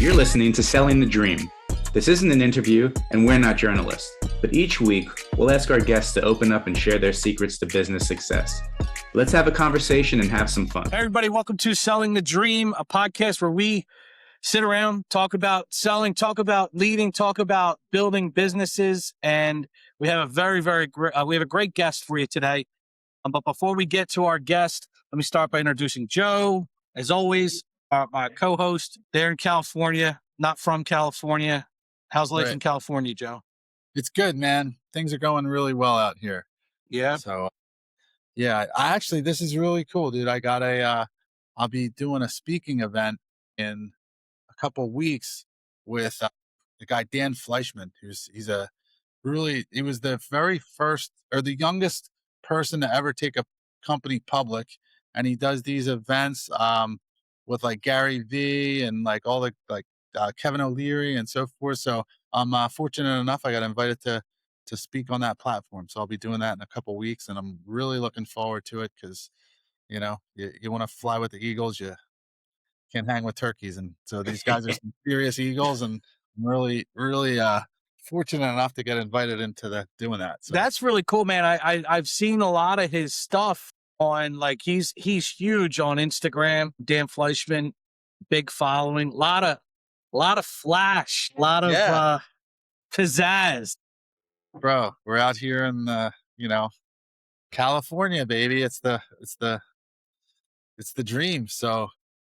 You're listening to Selling the Dream. This isn't an interview, and we're not journalists, but each week we'll ask our guests to open up and share their secrets to business success. Let's have a conversation and have some fun. Hey everybody, welcome to Selling the Dream, a podcast where we sit around, talk about selling, talk about leading, talk about building businesses, and we have a great guest for you today. But before we get to our guest, let me start by introducing Joe. As always, my co-host there in California, not from California. How's life in California, Joe? It's good, man. Things are going really well out here. Yeah. So, yeah, this is really cool, dude. I got I'll be doing a speaking event in a couple weeks with the guy, Dan Fleischman, he was the very first or the youngest person to ever take a company public. And he does these events, with like Gary V and like all the Kevin O'Leary and so forth. So I'm fortunate enough I got invited to speak on that platform. So I'll be doing that in a couple weeks, and I'm really looking forward to it because, you want to fly with the eagles, you can't hang with turkeys. And so these guys are some serious eagles, and I'm really, really fortunate enough to get invited into doing that. So That's really cool, man. I've seen a lot of his stuff on, like, he's huge on Instagram. Dan Fleischman, big following, a lot of flash, a lot of pizzazz. Bro, we're out here in California, baby. It's the dream. So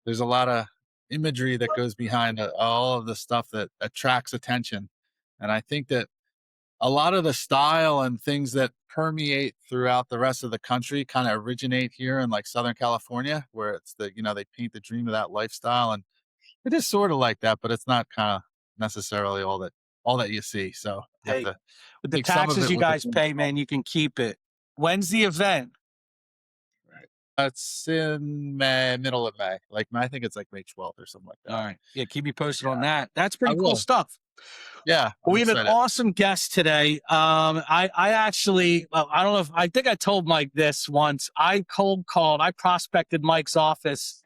there's a lot of imagery that goes behind all of the stuff that attracts attention. And I think that a lot of the style and things that permeate throughout the rest of the country kind of originate here in like Southern California, where it's they paint the dream of that lifestyle. And it is sort of like that, but it's not kind of necessarily all that you see. So you have to with the take some of taxes it you with a guys pinch of pay, salt. man, you can keep it. When's the event? It's in middle of May. I think it's like May 12th or something like that. All right. Yeah, keep me posted on that. That's pretty I cool will. stuff. Yeah. I'm We have an excited. awesome guest today. I actually, I don't know if, I think I told Mike this once. I prospected Mike's office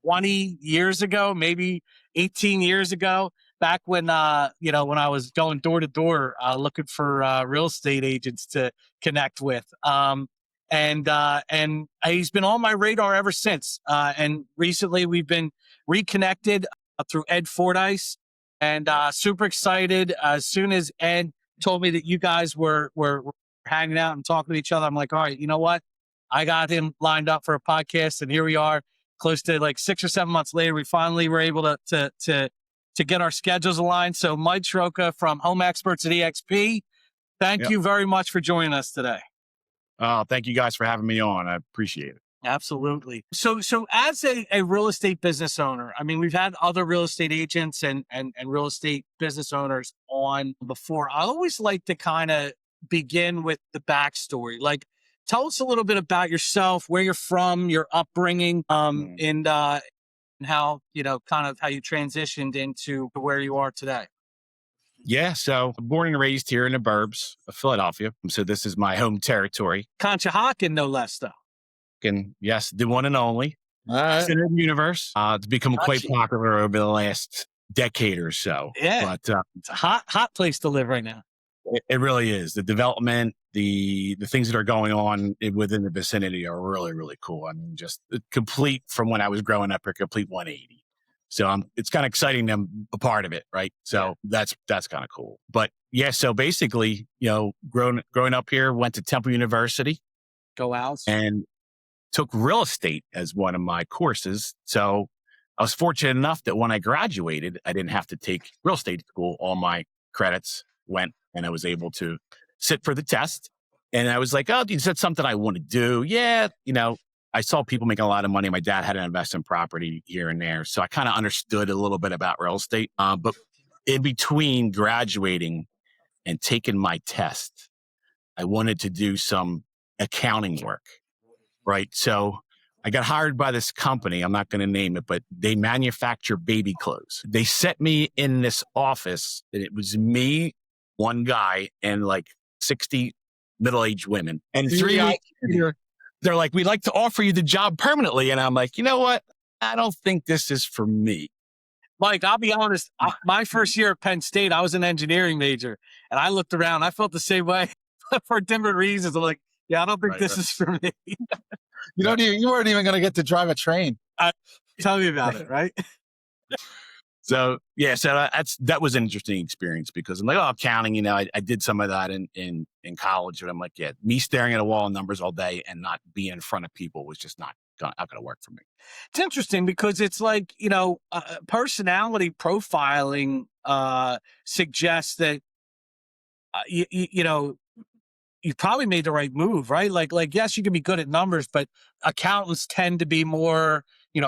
20 years ago, maybe 18 years ago, back when, when I was going door to door, looking for real estate agents to connect with. And he's been on my radar ever since. And recently we've been reconnected through Ed Fordyce, and super excited. As soon as Ed told me that you guys were hanging out and talking to each other, I'm like, all right, you know what? I got him lined up for a podcast, and here we are, close to like 6 or 7 months later. We finally were able to get our schedules aligned. So Mike Sroka from Home Experts at EXP, thank you very much for joining us today. Oh, thank you guys for having me on. I appreciate it. Absolutely. So as a real estate business owner, I mean, we've had other real estate agents and real estate business owners on before. I always like to kind of begin with the backstory. Like, tell us a little bit about yourself, where you're from, your upbringing, and how, kind of how you transitioned into where you are today. Yeah, so born and raised here in the burbs of Philadelphia. So this is my home territory. Conshohocken, no less, though. And yes, the one and only. Center of the universe. It's become quite popular over the last decade or so. Yeah, but it's a hot place to live right now. It really is. The development, the things that are going on within the vicinity are really, really cool. I mean, just complete from when I was growing up, a complete 180. So it's kind of exciting to be a part of it, right? So that's kind of cool. But yeah, so basically, growing up here, went to Temple University. Go Owls. And took real estate as one of my courses. So I was fortunate enough that when I graduated, I didn't have to take real estate school. All my credits went, and I was able to sit for the test. And I was like, oh, is that something I want to do? Yeah. I saw people making a lot of money. My dad had an investment property here and there. So I kind of understood a little bit about real estate. But in between graduating and taking my test, I wanted to do some accounting work, right? So I got hired by this company. I'm not going to name it, but they manufacture baby clothes. They set me in this office, and it was me, one guy, and like 60 middle-aged women. And they're like, we'd like to offer you the job permanently. And I'm like, you know what? I don't think this is for me. Mike, I'll be honest. My first year at Penn State, I was an engineering major, and I looked around. I felt the same way for different reasons. I'm like, yeah, I don't think this is for me. You weren't even going to get to drive a train. Tell me about it, right? So yeah, so that was an interesting experience because I'm like, oh, accounting, I did some of that in college, but I'm like, yeah, me staring at a wall of numbers all day and not being in front of people was just not going to work for me. It's interesting because it's like, personality profiling suggests that, you probably made the right move, right? Like, yes, you can be good at numbers, but accountants tend to be more,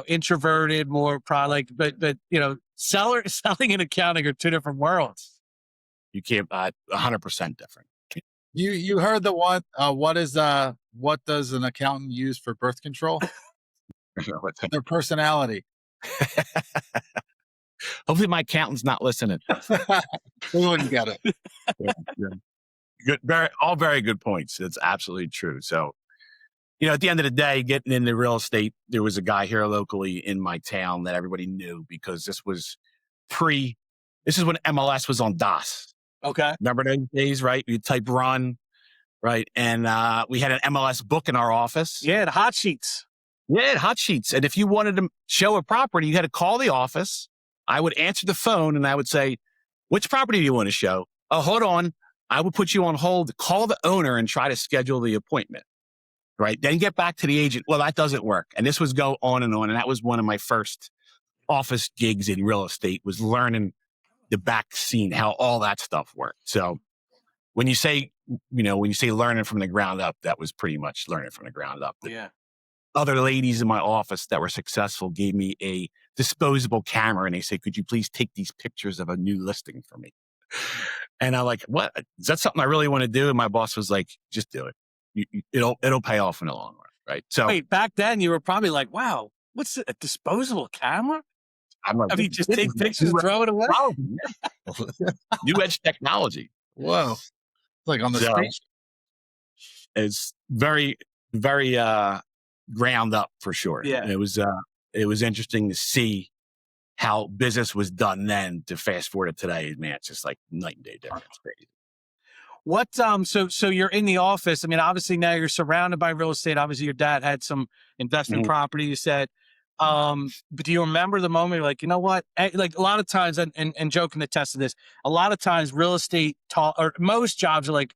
introverted, more product, but selling and accounting are two different worlds. You can't, 100% different. You heard the one, what does an accountant use for birth control? Their personality. Hopefully my accountant's not listening. We wouldn't get it. Yeah. Good, all very good points. That's absolutely true. So, at the end of the day, getting into real estate, there was a guy here locally in my town that everybody knew because this is when MLS was on DOS. Okay. Remember those days, right? You type run, right? And we had an MLS book in our office. Yeah, the hot sheets. Yeah, hot sheets. And if you wanted to show a property, you had to call the office. I would answer the phone and I would say, which property do you want to show? Oh, hold on. I would put you on hold, call the owner and try to schedule the appointment, right? Then get back to the agent. Well, that doesn't work. And this was go on and on. And that was one of my first office gigs in real estate, was learning the back scene, how all that stuff worked. So when you say learning from the ground up, that was pretty much learning from the ground up. Yeah. Other ladies in my office that were successful gave me a disposable camera and they said, could you please take these pictures of a new listing for me? And I'm like, what? Is that something I really want to do? And my boss was like, just do it. It'll pay off in the long run, right? So wait, back then you were probably like, wow, what's a disposable camera? I'm like, just take pictures and throw it away? New edge technology. Whoa. Like on the street. It's very, very ground up for sure. Yeah. It was interesting to see how business was done then to fast forward to today. Man, it's just like night and day difference. It's crazy. What, so you're in the office. I mean, obviously now you're surrounded by real estate. Obviously your dad had some investment property, you said. But do you remember the moment you're like, you know what? Like a lot of times, and Joe can attest to this, a lot of times real estate or most jobs are like,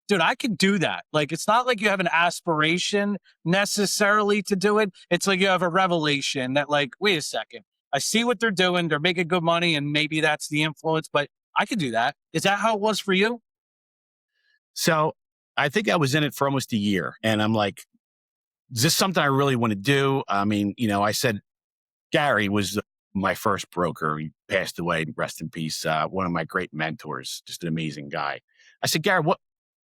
dude, I can do that. Like, it's not like you have an aspiration necessarily to do it. It's like you have a revelation that like, wait a second, I see what they're doing. They're making good money and maybe that's the influence, but I can do that. Is that how it was for you? So I think I was in it for almost a year and I'm like, is this something I really want to do? I mean, I said, Gary was my first broker. He passed away, rest in peace. One of my great mentors, just an amazing guy. I said, Gary,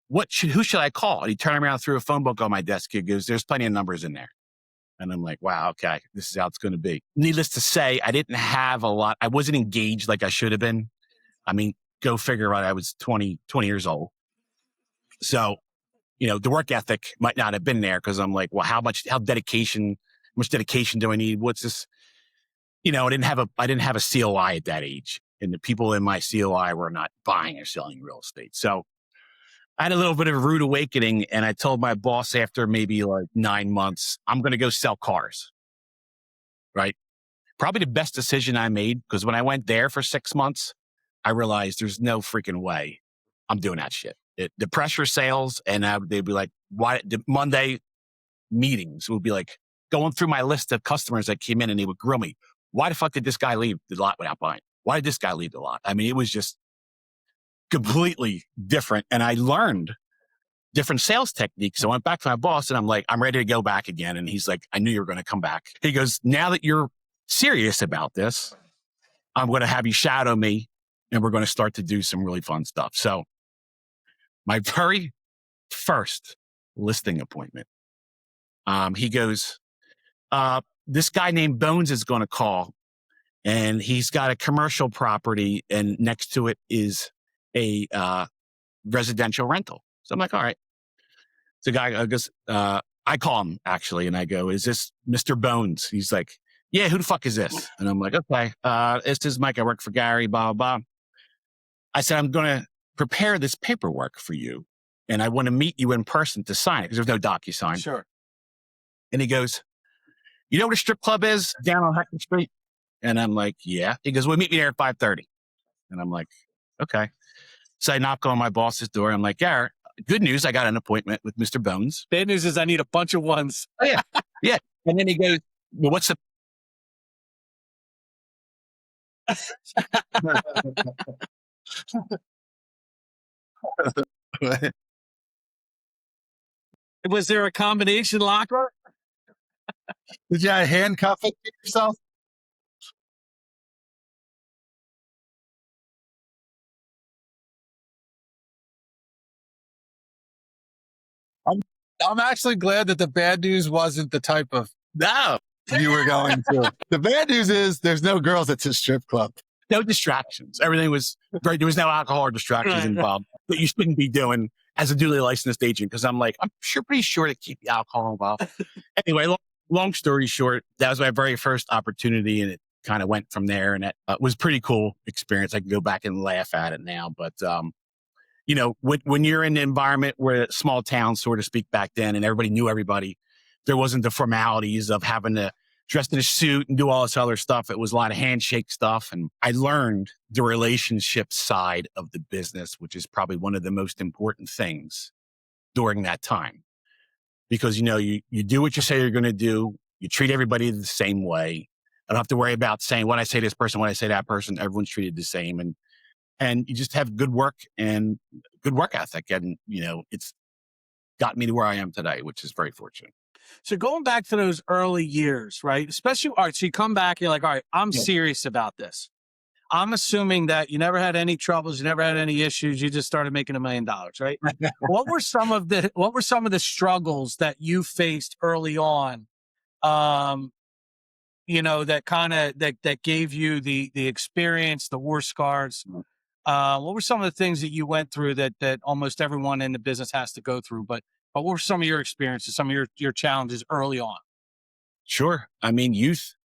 who should I call? And he turned around, threw a phone book on my desk. He goes, there's plenty of numbers in there. And I'm like, wow, okay, this is how it's going to be. Needless to say, I didn't have a lot. I wasn't engaged like I should have been. I mean, go figure, right? I was 20 years old. So, the work ethic might not have been there because I'm like, well, how much dedication do I need? What's this? I didn't have a COI at that age. And the people in my COI were not buying or selling real estate. So I had a little bit of a rude awakening and I told my boss after maybe like 9 months, I'm going to go sell cars. Right. Probably the best decision I made because when I went there for 6 months, I realized there's no freaking way I'm doing that shit. The pressure sales and they'd be like, why the Monday meetings would be like going through my list of customers that came in and they would grill me. Why the fuck did this guy leave the lot without buying? Why did this guy leave the lot? I mean, it was just completely different. And I learned different sales techniques. So I went back to my boss and I'm like, I'm ready to go back again. And he's like, I knew you were going to come back. He goes, now that you're serious about this, I'm going to have you shadow me and we're going to start to do some really fun stuff. So my very first listing appointment, he goes, this guy named Bones is going to call and he's got a commercial property and next to it is a residential rental. So I'm like, all right. So the guy goes, I call him actually and I go, is this Mr. Bones? He's like, yeah, who the fuck is this? And I'm like, okay, this is Mike. I work for Gary, blah, blah, blah. I said, I'm going to prepare this paperwork for you. And I want to meet you in person to sign it because there's no DocuSign. Sure. And he goes, you know what a strip club is down on Hector Street? And I'm like, yeah. He goes, well, meet me there at 5:30. And I'm like, okay. So I knock on my boss's door. I'm like, Garrett, good news. I got an appointment with Mr. Bones. Bad news is I need a bunch of ones. Oh, yeah. Yeah. And then he goes, well, what's the... Was there a combination locker? Did you handcuff it to yourself? I'm actually glad that the bad news wasn't the type of No. you were going to. The bad news is there's no girls at this strip club. No distractions. Everything was right. There was no alcohol or distractions involved that you shouldn't be doing as a duly licensed agent. Because I'm like, I'm pretty sure to keep the alcohol involved. Anyway, long story short, that was my very first opportunity, and it kind of went from there. And it was a pretty cool experience. I can go back and laugh at it now, but you know, when you're in an environment where small town, so to speak, back then, and everybody knew everybody, there wasn't the formalities of having to dress in a suit and do all this other stuff. It was a lot of handshake stuff. And I learned the relationship side of the business, which is probably one of the most important things during that time. Because, you know, you do what you say you're going to do. You treat everybody the same way. I don't have to worry about saying what I say this person, what I say that person. Everyone's treated the same. And you just have good work and good work ethic. And, you know, it's got me to where I am today, which is very fortunate. So going back to those early years, right? Especially, all right, so you come back, you're like, all right, I'm serious about this. I'm assuming that you never had any troubles, you never had any issues, you just started making $1 million, right? What were some of the struggles that you faced early on? You know, that kind of that gave you the experience, the war scars. What were some of the things that you went through that almost everyone in the business has to go through? But what were some of your experiences, some of your challenges early on? Sure. I mean, youth.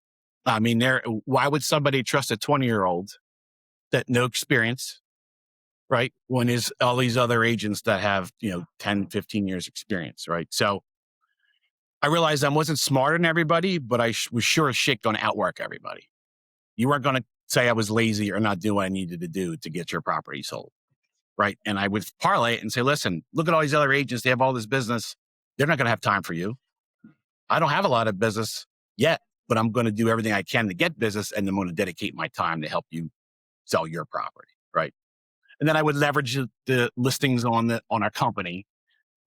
I mean, why would somebody trust a 20-year-old that no experience, right? When there's all these other agents that have, you know, 10, 15 years experience, right? So I realized I wasn't smarter than everybody, but I was sure as shit going to outwork everybody. You weren't going to say I was lazy or not do what I needed to do to get your property sold. Right. And I would parlay it and say, listen, look at all these other agents. They have all this business. They're not going to have time for you. I don't have a lot of business yet, but I'm going to do everything I can to get business. And I'm going to dedicate my time to help you sell your property. Right. And then I would leverage the listings on our company.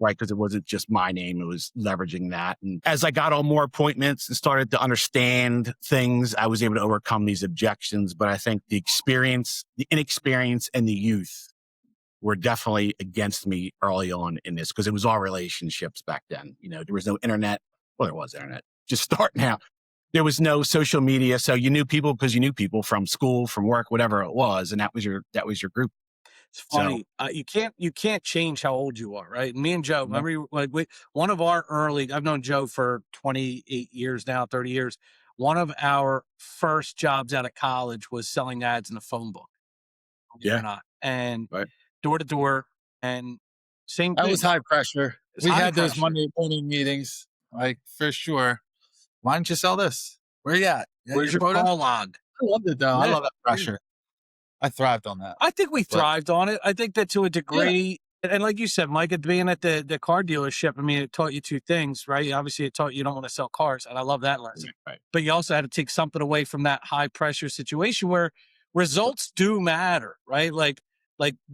Right. Because it wasn't just my name. It was leveraging that. And as I got on more appointments and started to understand things, I was able to overcome these objections. But I think the experience, the inexperience, and the youth were definitely against me early on in this because it was all relationships back then. You know, there was no internet. Well, there was internet. Just starting out. There was no social media. So you knew people because you knew people from school, from work, whatever it was. And that was your group. It's funny. So, you can't change how old you are, right? Me and Joe, remember, one of our early, I've known Joe for 28 years now, 30 years. One of our first jobs out of college was selling ads in a phone book. Yeah. And door to door, and same thing. That was high pressure. We had those pressure. Monday morning meetings, like for sure. Why don't you sell this? Where you at? Where's your call log? I loved it though. I love that pressure. I thrived on that. I think we thrived on it. I think that to a degree, and like you said, Mike, at being at the car dealership, I mean, it taught you two things, right? Obviously, it taught you don't want to sell cars, and I love that lesson. Right. But you also had to take something away from that high pressure situation where results do matter, right? Like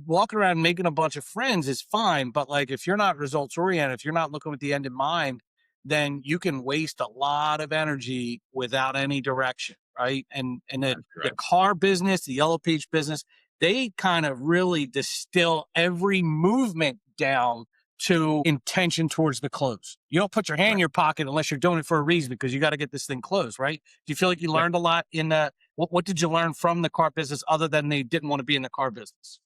walking around making a bunch of friends is fine, but like if you're not results oriented, if you're not looking with the end in mind, then you can waste a lot of energy without any direction, right? And the car business, the Yellow Page business, they kind of really distill every movement down to intention towards the close. You don't put your hand in your pocket unless you're doing it for a reason, because you got to get this thing closed, right? Do you feel like you learned a lot in what did you learn from the car business other than they didn't want to be in the car business?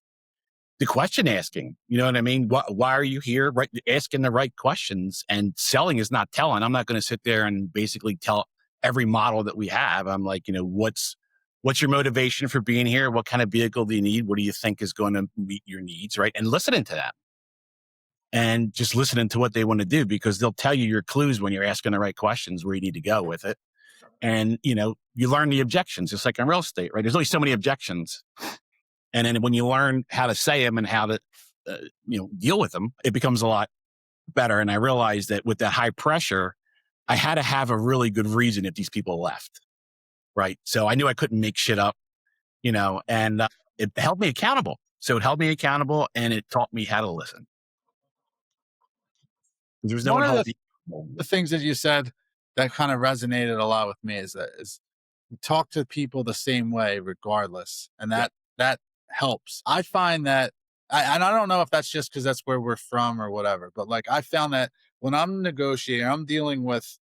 The question asking, you know what I mean? Why are you here? Right, asking the right questions, and selling is not telling. I'm not going to sit there and basically tell every model that we have. I'm like, what's your motivation for being here? What kind of vehicle do you need? What do you think is going to meet your needs? Right. And listening to that and just listening to what they want to do, because they'll tell you your clues when you're asking the right questions where you need to go with it. And, you learn the objections, just like in real estate, right? There's only so many objections. And then when you learn how to say them and how to, deal with them, it becomes a lot better. And I realized that with that high pressure, I had to have a really good reason if these people left. Right. So I knew I couldn't make shit up, and it held me accountable. So it held me accountable and it taught me how to listen. There was no one One of holding. the things that you said that kind of resonated a lot with me is you talk to people the same way regardless, and that helps. I find that, and I don't know if that's just because that's where we're from or whatever, but like I found that when I'm negotiating, I'm dealing with,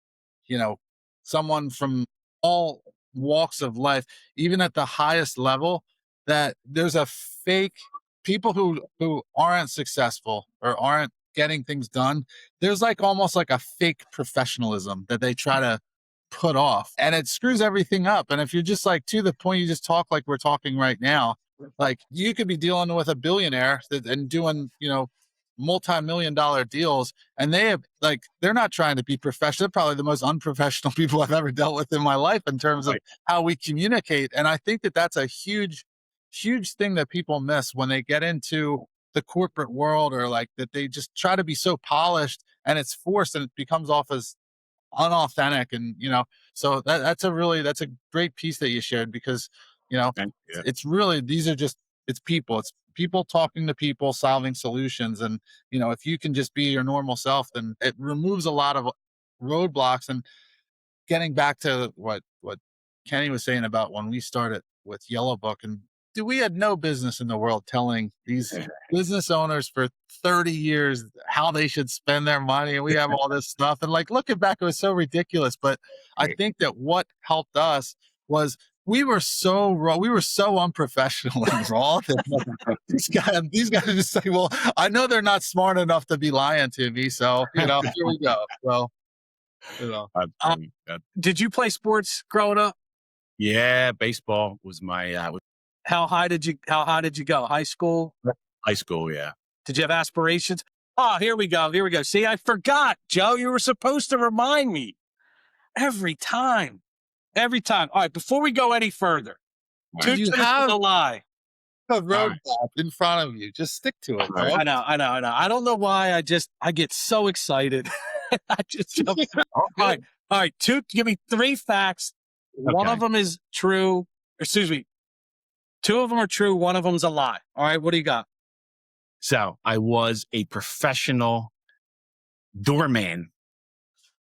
someone from all walks of life, even at the highest level, that there's a fake people who aren't successful or aren't getting things done. There's like almost like a fake professionalism that they try to put off, and it screws everything up. And if you're just like to the point, you just talk like we're talking right now, like you could be dealing with a billionaire and doing, multi-million-dollar deals, and they're not trying to be professional. They're probably the most unprofessional people I've ever dealt with in my life in terms of how we communicate. And I think that that's a huge thing that people miss when they get into the corporate world, or like that they just try to be so polished and it's forced and it becomes off as unauthentic. And, so that's a great piece that you shared, because, it's really, it's people talking to people, solving solutions. And, if you can just be your normal self, then it removes a lot of roadblocks. And getting back to what Kenny was saying about when we started with Yellow Book, and we had no business in the world telling these business owners for 30 years how they should spend their money. And we have all this stuff. And like, looking back, it was so ridiculous. But I think that what helped us was we were so raw. We were so unprofessional and raw that these guys just say, well, I know they're not smart enough to be lying to me. So, here we go. Well, Did you play sports growing up? Yeah. Baseball was my, How high did you go? High school? high school. Yeah. Did you have aspirations? Oh, here we go. See, I forgot, Joe. You were supposed to remind me every time. All right, before we go any further, you have a lie. A roadmap in front of you. Just stick to it. I know. I don't know why. I get so excited. I just jump. All right. Give me 3 facts. Okay. One of them is true. Excuse me. 2 of them are true. One of them's a lie. All right. What do you got? So I was a professional doorman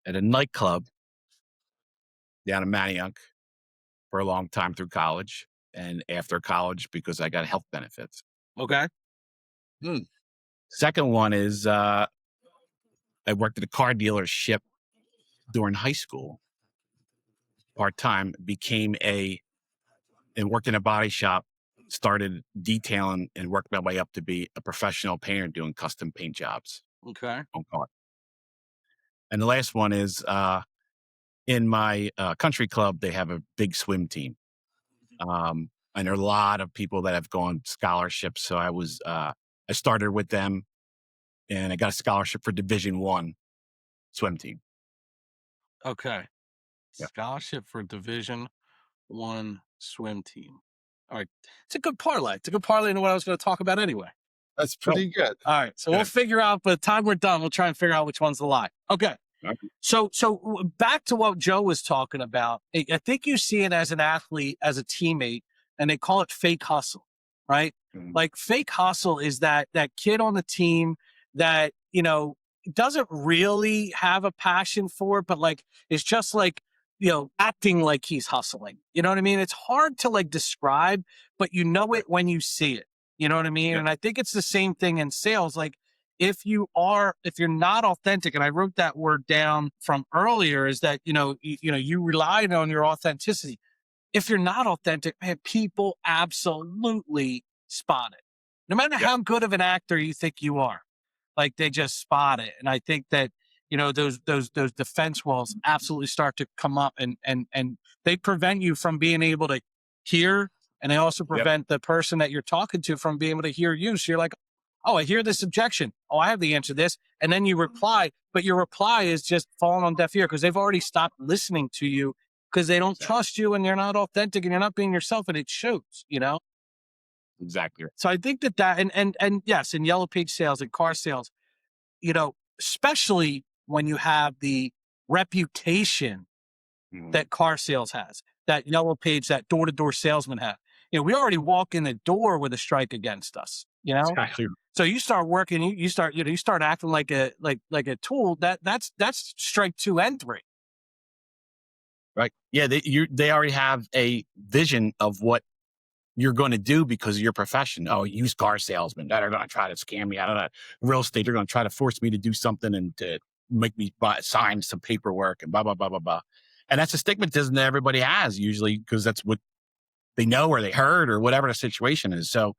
at a nightclub down in Manayunk for a long time through college and after college because I got health benefits. Okay. Second one is I worked at a car dealership during high school part-time, and worked in a body shop, started detailing and worked my way up to be a professional painter doing custom paint jobs. Okay. On car. And the last one is in my country club, they have a big swim team. And there are a lot of people that have gone scholarships. So I started with them and I got a scholarship for Division I swim team. Okay. Yeah. Scholarship for Division I swim team. All right. It's a good parlay. It's a good parlay into what I was going to talk about anyway. That's pretty good. All right. So we'll figure out, by the time we're done, we'll try and figure out which one's the lie. Okay. So back to what Joe was talking about. I think you see it as an athlete, as a teammate, and they call it fake hustle, right? Mm-hmm. Like fake hustle is that kid on the team that, doesn't really have a passion for it, but like, it's just like, acting like he's hustling. You know what I mean? It's hard to like describe, but you know it when you see it. You know what I mean? Yeah. And I think it's the same thing in sales. Like if you're not authentic, and I wrote that word down from earlier, is that, you relied on your authenticity. If you're not authentic, man, people absolutely spot it. No matter how good of an actor you think you are, like they just spot it. And I think that those defense walls absolutely start to come up, and they prevent you from being able to hear, and they also prevent the person that you're talking to from being able to hear you. So you're like, oh, I hear this objection. Oh, I have the answer to this. And then you reply, but your reply is just falling on deaf ear because they've already stopped listening to you because they don't trust you and you're not authentic and you're not being yourself, and it shows, Exactly. So I think that and yes, in yellow page sales and car sales, especially when you have the reputation that car sales has, that yellow page, that door-to-door salesman have. We already walk in the door with a strike against us, Exactly. So you start working, you start acting like a tool. That's strike 2 and 3. Right. Yeah. They already have a vision of what you're going to do because of your profession. Oh, used car salesman. They're going to try to scam me out of that. Real estate, they're going to try to force me to do something and to make me sign some paperwork and blah, blah, blah, blah, blah. And that's a stigmatism that everybody has usually because that's what they know or they heard or whatever the situation is. So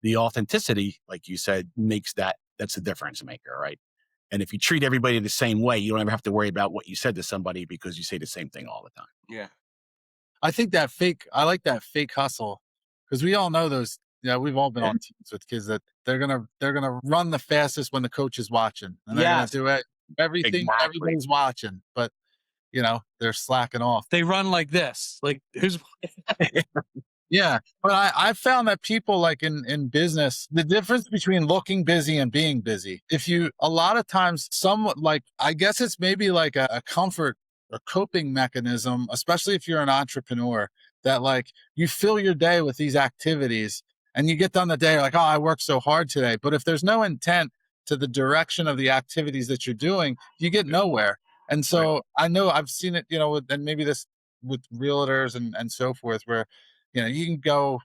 the authenticity, like you said, that's the difference maker, right? And if you treat everybody the same way, you don't ever have to worry about what you said to somebody because you say the same thing all the time. Yeah. I like that fake hustle because we all know those. We've all been on teams with kids that they're gonna run the fastest when the coach is watching, and they're gonna do everything everybody's watching, but they're slacking off. They run like this, like who's Yeah, but I found that people like in business, the difference between looking busy and being busy. A lot of times, somewhat like, I guess it's maybe like a comfort or coping mechanism, especially if you're an entrepreneur, that like you fill your day with these activities and you get done the day, you're like, oh, I worked so hard today. But if there's no intent to the direction of the activities that you're doing, you get nowhere. And so I know I've seen it, and maybe this with realtors and so forth, where you can go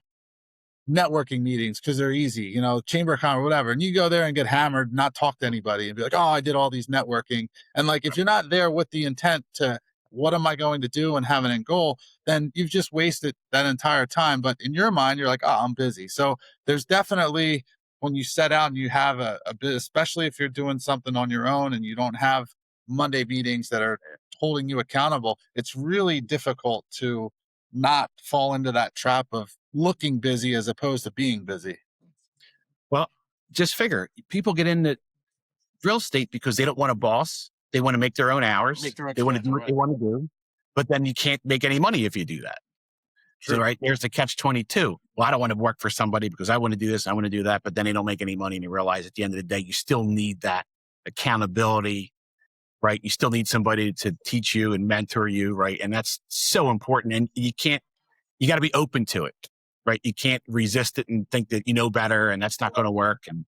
networking meetings because they're easy, chamber of commerce, whatever. And you go there and get hammered, not talk to anybody and be like, oh, I did all these networking. And like, if you're not there with the intent to what am I going to do and have an end goal, then you've just wasted that entire time. But in your mind, you're like, oh, I'm busy. So there's definitely, when you set out and you have a bit, especially if you're doing something on your own and you don't have Monday meetings that are holding you accountable, it's really difficult to not fall into that trap of looking busy as opposed to being busy. Well, just figure people get into real estate because they don't want a boss. They want to make their own hours. They want to do what they want to do, but then you can't make any money if you do that. True. So there's the catch-22. Well, I don't want to work for somebody because I want to do this, I want to do that, but then they don't make any money, and you realize at the end of the day, you still need that accountability, right? You still need somebody to teach you and mentor you, right? And that's so important. And you got to be open to it, right? You can't resist it and think that you know better and that's not going to work. And,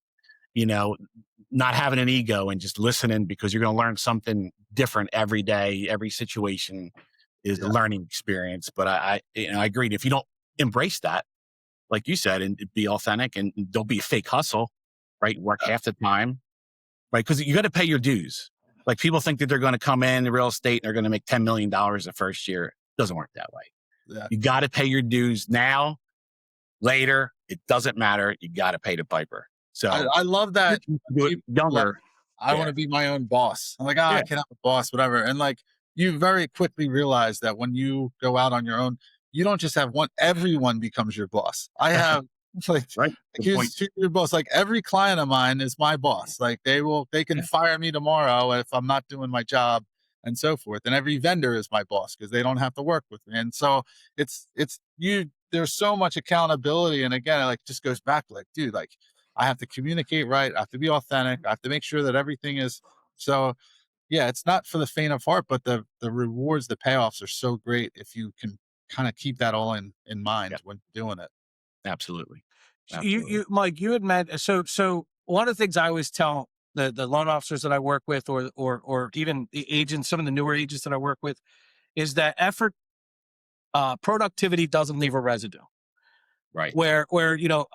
not having an ego and just listening because you're going to learn something different every day. Every situation is a learning experience. But I agree. If you don't embrace that, like you said, and be authentic and don't be a fake hustle, right? Work half the time, right? Because you got to pay your dues. Like people think that they're going to come in real estate and they're going to make $10 million the first year. It doesn't work that way. Yeah. You got to pay your dues now, later. It doesn't matter. You got to pay the piper. So I love that. Do it younger. I want to be my own boss. I'm like, I can have a boss, whatever. And like, you very quickly realize that when you go out on your own, you don't just have one, everyone becomes your boss. I have like, here's your boss. Like every client of mine is my boss. Like they can fire me tomorrow if I'm not doing my job and so forth. And every vendor is my boss because they don't have to work with me. And so there's so much accountability. And again, it like just goes back like, dude, like I have to communicate right. I have to be authentic. I have to make sure that everything is so. Yeah, it's not for the faint of heart, but the rewards, the payoffs are so great if you can kind of keep that all in mind when doing it. Absolutely. You Mike, you had met so one of the things I always tell the loan officers that I work with or even the agents, some of the newer agents that I work with, is that effort, productivity doesn't leave a residue. Right. Where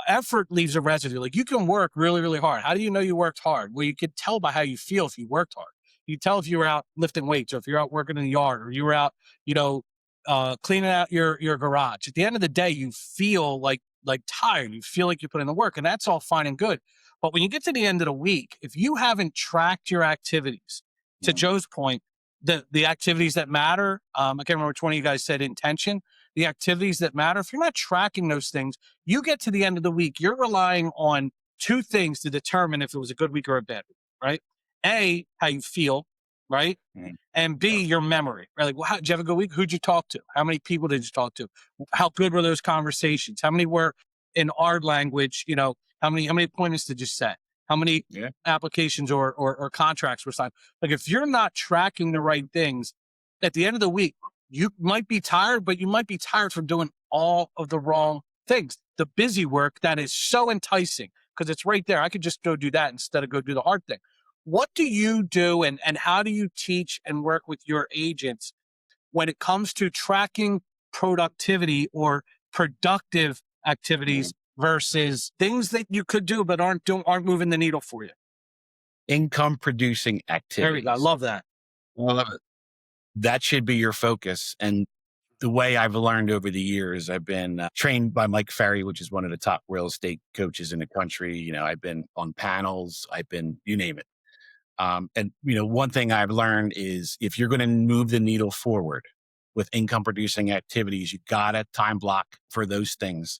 effort leaves a residue. Like you can work really, really hard. How do you know you worked hard? Well, you could tell by how you feel if you worked hard. You tell if you were out lifting weights or if you're out working in the yard or you were out, cleaning out your garage. At the end of the day, you feel like tired. You feel like you put in the work, and that's all fine and good. But when you get to the end of the week, if you haven't tracked your activities, to Joe's point, the activities that matter, I can't remember which one of you guys said intention, the activities that matter, if you're not tracking those things, you get to the end of the week, you're relying on two things to determine if it was a good week or a bad week, right? A, how you feel, right? And B, your memory, right? Like, well, did you have a good week? Who'd you talk to? How many people did you talk to? How good were those conversations? How many were in our language? How many appointments did you set? How many applications or contracts were signed? Like, if you're not tracking the right things, at the end of the week, you might be tired, but you might be tired from doing all of the wrong things. The busy work that is so enticing because it's right there. I could just go do that instead of go do the hard thing. What do you do and how do you teach and work with your agents when it comes to tracking productivity or productive activities versus things that you could do but aren't moving the needle for you? Income producing activities. There we go. I love that. I love it. That should be your focus. And the way I've learned over the years, I've been trained by Mike Ferry, which is one of the top real estate coaches in the country. I've been on panels, you name it. And one thing I've learned is if you're going to move the needle forward with income producing activities, you got to time block for those things.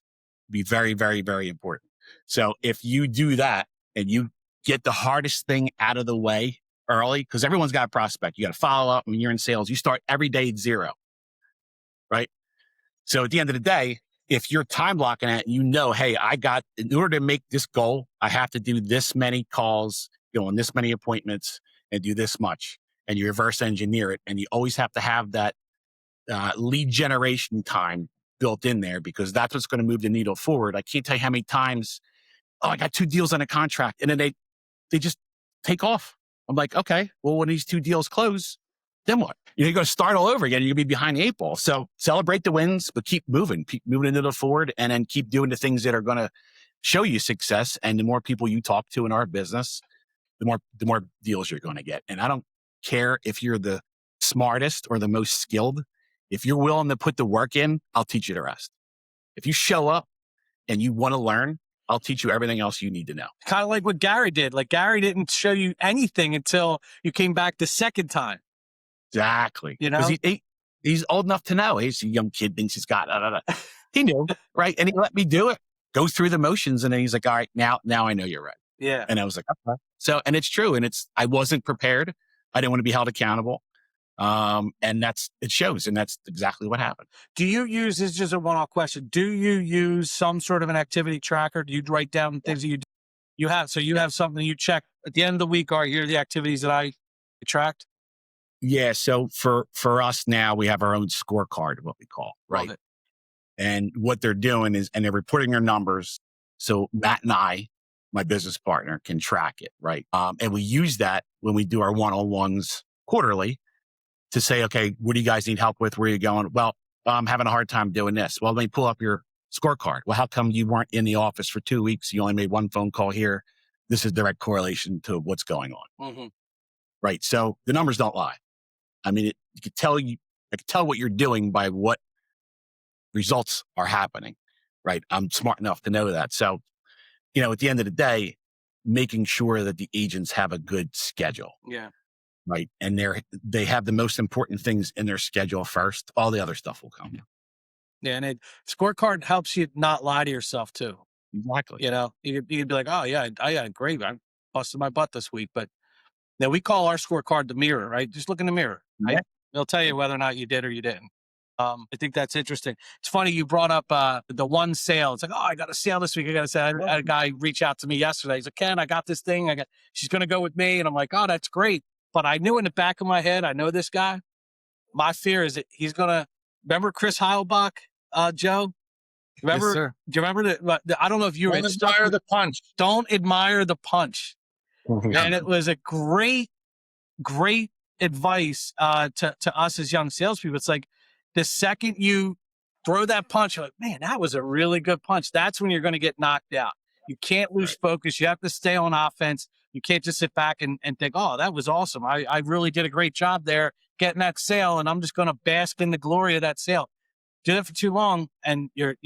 Be very, very, very important. So if you do that and you get the hardest thing out of the way early, because everyone's got a prospect, you got to follow up. When you're in sales, you start every day at 0, right? So at the end of the day, if you're time blocking it, hey, in order to make this goal, I have to do this many calls, on this many appointments and do this much, and you reverse engineer it. And you always have to have that lead generation time built in there because that's what's going to move the needle forward. I can't tell you how many times, I got 2 deals on a contract, and then they just take off. I'm like, okay, well, when these 2 deals close, then what? You're going to start all over again. You're going to be behind the 8 ball. So celebrate the wins, but keep moving the needle forward, and then keep doing the things that are going to show you success. And the more people you talk to in our business, the more deals you're going to get. And I don't care if you're the smartest or the most skilled. If you're willing to put the work in, I'll teach you the rest. If you show up and you want to learn, I'll teach you everything else you need to know. Kind of like what Gary did. Like, Gary didn't show you anything until you came back the second time. Exactly. Because he's old enough to know. He's a young kid, thinks he's got, He knew, right? And he let me do it, go through the motions. And then he's like, all right, now I know you're right. Yeah. And I was like, okay. So, and it's true. And I wasn't prepared. I didn't want to be held accountable. And it shows. And that's exactly what happened. Do you use, this is just a one-off question, do you use some sort of an activity tracker? Do you write down things that you have? So you have something you check at the end of the week, all right, here are the activities that I tracked? Yeah. So for us now, we have our own scorecard, what we call, right? And what they're doing is, and they're reporting their numbers. So Matt and I, my business partner, can track it, right? And we use that when we do our one-on-ones quarterly to say, okay, what do you guys need help with? Where are you going? Well, I'm having a hard time doing this. Well, let me pull up your scorecard. Well, how come you weren't in the office for 2 weeks? You only made 1 phone call here. This is direct correlation to what's going on. Mm-hmm. Right. So the numbers don't lie. I mean, I could tell what you're doing by what results are happening. Right. I'm smart enough to know that. So, at the end of the day, making sure that the agents have a good schedule. Yeah. Right. And they have the most important things in their schedule first. All the other stuff will come. Yeah. And scorecard helps you not lie to yourself too. Exactly. You could be like, oh yeah, I got great. I busted my butt this week. But now we call our scorecard the mirror, right? Just look in the mirror. Right? Yeah. It'll tell you whether or not you did or you didn't. I think that's interesting. It's funny you brought up the one sale. It's like, oh, I got a sale this week. I had a guy reach out to me yesterday. He's like, Ken, I got this thing. She's going to go with me. And I'm like, oh, that's great. But I knew in the back of my head, I know this guy. My fear is that he's going to, remember Chris Heilbach, Joe? Remember? Yes, sir. Do you remember I don't know if you Don't admire the punch. Don't admire the punch. And it was a great advice to us as young salespeople. It's like, the second you throw that punch, you're like, man, that was a really good punch. That's when you're going to get knocked out. You can't lose focus. You have to stay on offense. You can't just sit back and think, oh, that was awesome. I really did a great job there getting that sale, and I'm just going to bask in the glory of that sale. Do that for too long, and you're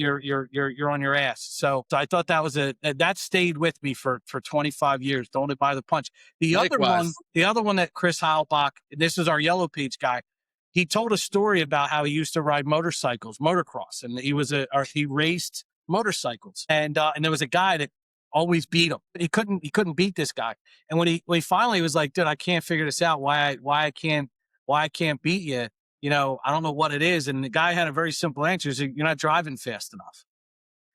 on your ass. So I thought that stayed with me for 25 years. Don't it by the punch. The Likewise. other one that Chris Heilbach, this is our Yellow Page guy. He told a story about how he used to ride motorcycles, motocross, and he raced motorcycles, and there was a guy that always beat him. He couldn't beat this guy. And when he finally was like, dude, I can't figure this out. Why I can't beat you? I don't know what it is. And the guy had a very simple answer. He said, you're not driving fast enough.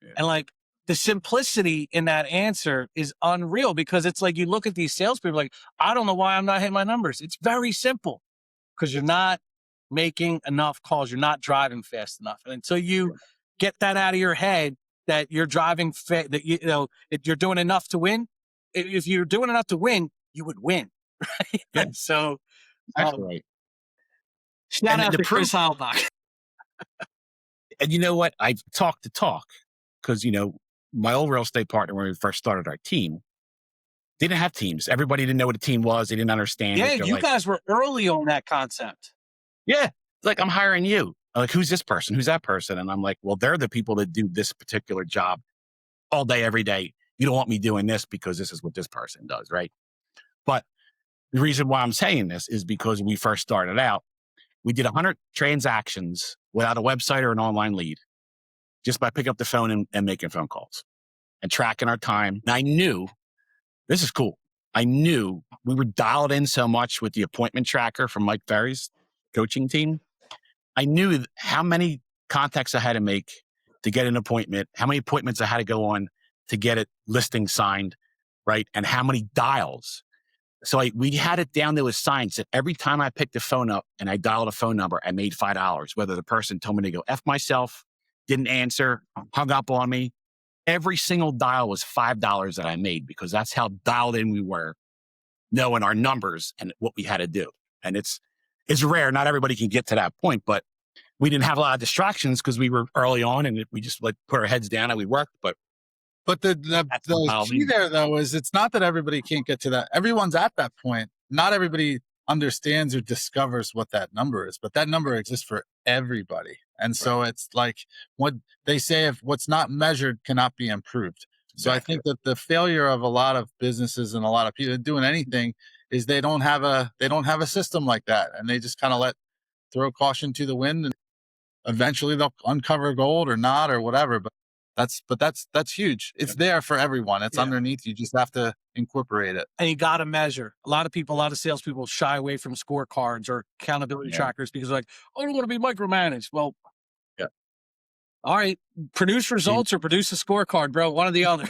Yeah. And like the simplicity in that answer is unreal, because it's like, you look at these salespeople like, I don't know why I'm not hitting my numbers. It's very simple, because you're not making enough calls. You're not driving fast enough. And until you get that out of your head, that you're driving, if you're doing enough to win. If you're doing enough to win, you would win. Right? Yeah. So, right. Shout out to Chris Heilbach. And you know what? I've talked the talk, because, my old real estate partner, when we first started our team, they didn't have teams. Everybody didn't know what a team was. They didn't understand. Yeah, you guys were early on that concept. Yeah. Like, I'm hiring you. Like, who's this person? Who's that person? And I'm like, well, they're the people that do this particular job all day, every day. You don't want me doing this because this is what this person does, right? But the reason why I'm saying this is because when we first started out, we did 100 transactions without a website or an online lead, just by picking up the phone and making phone calls and tracking our time. And I knew, this is cool. I knew we were dialed in so much with the appointment tracker from Mike Ferry's coaching team. I knew how many contacts I had to make to get an appointment, how many appointments I had to go on to get a listing signed, right? And how many dials. So we had it down to a science that every time I picked the phone up and I dialed a phone number, I made $5, whether the person told me to go F myself, didn't answer, hung up on me. Every single dial was $5 that I made, because that's how dialed in we were, knowing our numbers and what we had to do. And it's rare. Not everybody can get to that point, but we didn't have a lot of distractions because we were early on, and we just put our heads down and we worked. But the key there, though, is it's not that everybody can't get to that. Everyone's at that point. Not everybody understands or discovers what that number is, but that number exists for everybody. And so it's like what they say, if what's not measured cannot be improved. So I think that the failure of a lot of businesses and a lot of people doing anything is they don't have a system like that, and they just kind of throw caution to the wind, and eventually they'll uncover gold or not or whatever. But that's huge. It's there for everyone. It's underneath. You just have to incorporate it. And you got to measure. A lot of salespeople shy away from scorecards or accountability trackers because they're like, I don't want to be micromanaged. Well, all right, produce results or produce a scorecard, bro. One or the other.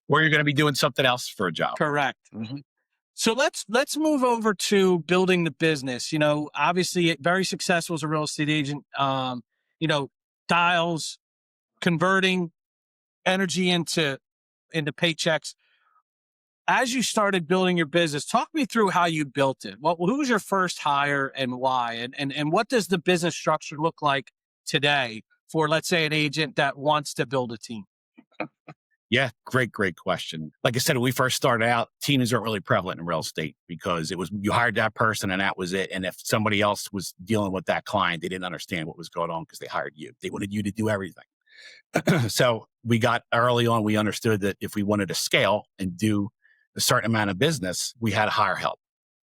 Or you're going to be doing something else for a job. Correct. Mm-hmm. So let's move over to building the business. Obviously very successful as a real estate agent. Dials, converting energy into paychecks. As you started building your business, talk me through how you built it. Who was your first hire and why? And what does the business structure look like today for, let's say, an agent that wants to build a team? Yeah, great question. Like I said, when we first started out, teams aren't really prevalent in real estate, because it was, you hired that person and that was it. And if somebody else was dealing with that client, they didn't understand what was going on because they hired you. They wanted you to do everything. So we got early on, we understood that if we wanted to scale and do a certain amount of business, we had to hire help,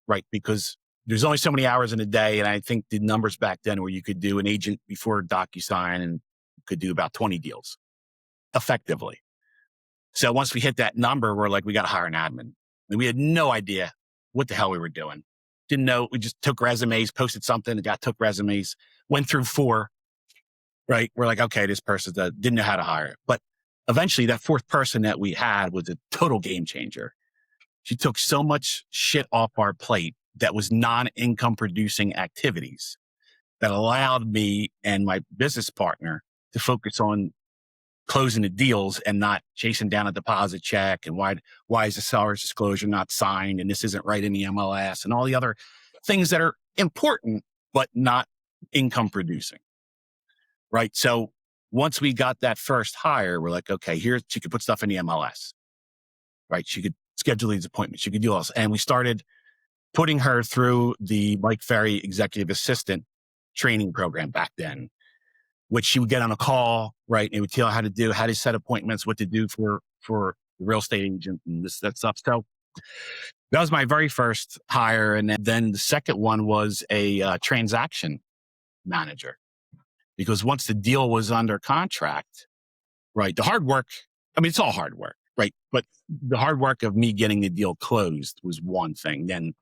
right? Because there's only so many hours in a day. And I think the numbers back then where you could do an agent before DocuSign and could do about 20 deals effectively. So once we hit that number, we're like, we got to hire an admin. And we had no idea what the hell we were doing. Didn't know. We just took resumes, posted something, took resumes, went through 4, right? We're like, okay, this person didn't know how to hire. But eventually that 4th person that we had was a total game changer. She took so much shit off our plate that was non-income producing activities that allowed me and my business partner to focus on closing the deals and not chasing down a deposit check. And why is the seller's disclosure not signed? And this isn't right in the MLS and all the other things that are important, but not income producing. Right. So once we got that first hire, we're like, okay, here she could put stuff in the MLS, right? She could schedule these appointments. She could do all this. And we started putting her through the Mike Ferry executive assistant training program back then, which she would get on a call, right? And it would tell her how to set appointments, what to do for the real estate agent and that stuff. So that was my very first hire. And then the second one was a transaction manager, because once the deal was under contract, right, the hard work, I mean, it's all hard work, right? But the hard work of me getting the deal closed was one thing. Then